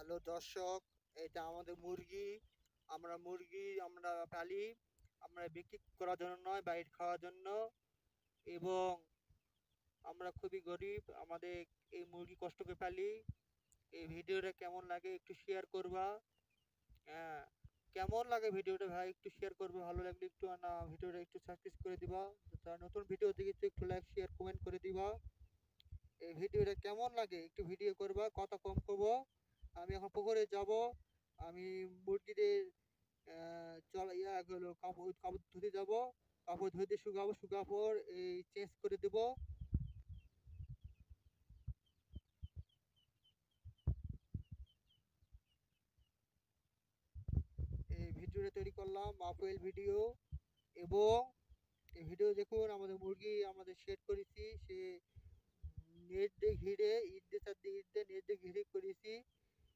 Hello দর্শক, এটা আমাদের মুরগি। আমরা পালি। আমরা বিক্রি করার জন্য নয়, বাইরে খাওয়ার জন্য। এবং আমরা খুবই গরিব, আমাদের এই মুরগি কষ্ট করে পালি। এই ভিডিওটা কেমন লাগে একটু শেয়ার করবা। হ্যাঁ, কেমন লাগে ভিডিওটা ভাই একটু শেয়ার করবে, ভালো লাগলে একটু না ভিডিওটা একটু সাবস্ক্রাইব করে দিবা। তার নতুন ভিডিও দেখে একটু লাইক শেয়ার কমেন্ট করে দিবা। এই ভিডিওটা কেমন লাগে একটু ভিডিও করবা, কথা কম করবো। আমি এখন পুকুরে যাব। আমি মুরগিদের চল ইয়া গেলো কাপড় কাপড় ধুতে যাব। কাপড় ধুতে শুকাবো, শুকানোর এই চেঞ্জ করে দেব। এই ভিডিওটা তৈরি করলাম আপেল ভিডিও। এবং এই ভিডিও দেখুন, আমাদের মুরগি আমাদের সেট করেছি, সে নেট দিয়ে ঘিরে ইট দিয়ে চার দিয়ে ইট দিয়ে নেট দিয়ে ঘিরে করেছি।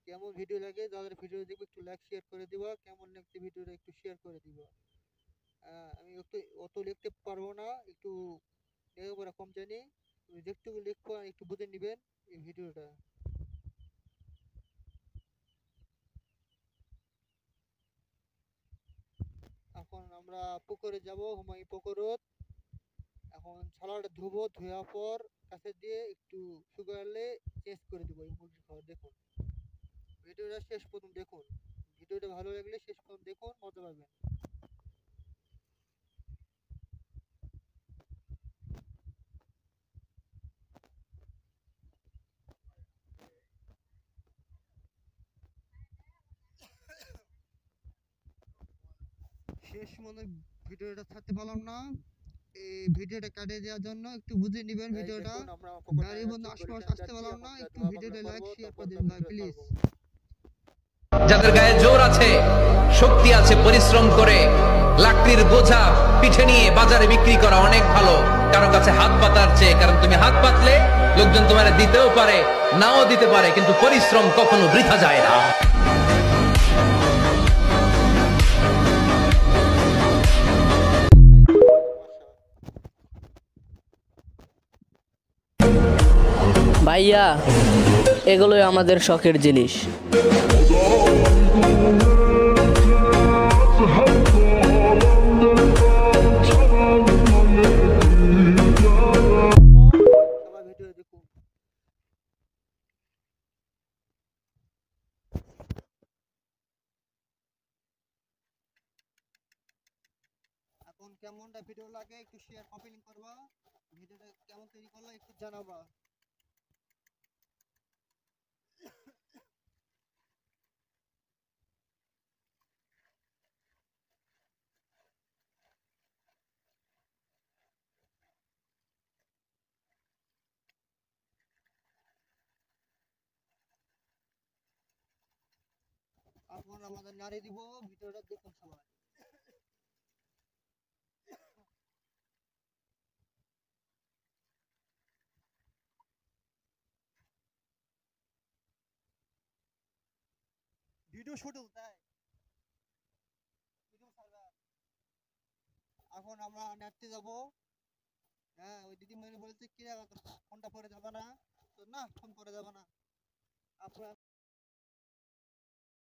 কেমন ভিডিও লাগে, যাদের ভিডিও দেখবে একটু লাইক শেয়ার করে দিবা। কেমন লাগছে ভিডিওটা একটু শেয়ার করে দিবা। আমি অত লিখতে পারবো না, একটু লেখাপড়া কম জানি। তুমি যেটুকু লিখবো একটু বুঝে নিবেন এই ভিডিওটা। এখন আমরা পুকুরে যাব, হুমায়ুন পুকুরত। এখন ছালাটা ধুবো, ধোয়ার পর কাছে দিয়ে একটু শুকালে চেঞ্জ করে দেবো এই মুরগির খাবার। দেখুন ভিডিওটা শেষ পর্যন্ত দেখুন। ভিডিওটা ভালো লাগলে শেষ পর্যন্ত দেখুন, মজা পাবেন। শেষ মনে ভিডিওটা ছাড়তে পারলাম না। এই ভিডিওটা কাটিয়ে দেওয়ার জন্য একটু বুঝে নিবেন ভিডিওটা। গাড়ির বন্ধু আশপাশ আসতে পারলাম না, একটু ভিডিওটা লাইক শেয়ার করে দিন ভাই প্লিজ। যাদের গায়ে জোর আছে, শক্তি আছে, পরিশ্রম করে লাকড়ির বোঝা পিঠে নিয়ে বাজারে বিক্রি করা অনেক ভালো কারো কাছে হাত পাতার চেয়ে। কারণ তুমি হাত পাতলে লোকজন তোমার দিতেও পারে, নাও দিতে পারে, কিন্তু পরিশ্রম কখনো বৃথা যায় না। ভাইয়া, এগুলোই আমাদের শখের জিনিস। সবাই ভিডিও দেখুন। এখন কেমনটা ভিডিও লাগে একটু শেয়ার কমেন্ট করবা। ভিডিওটা কেমন তৈরি করলে একটু জানাবা। এখন আমাদের নাড়ি দিব, ভিডিওটা দেখুন সবাই। ভিডিও শুট তাই ভিডিও ছাড়বা। এখন আমরা নাড়তে যাব। হ্যাঁ, ওই দিদিমণি বলছে কি ফোনটা পরে যাবে না, তো না ফোন করে যাবে না আপনার।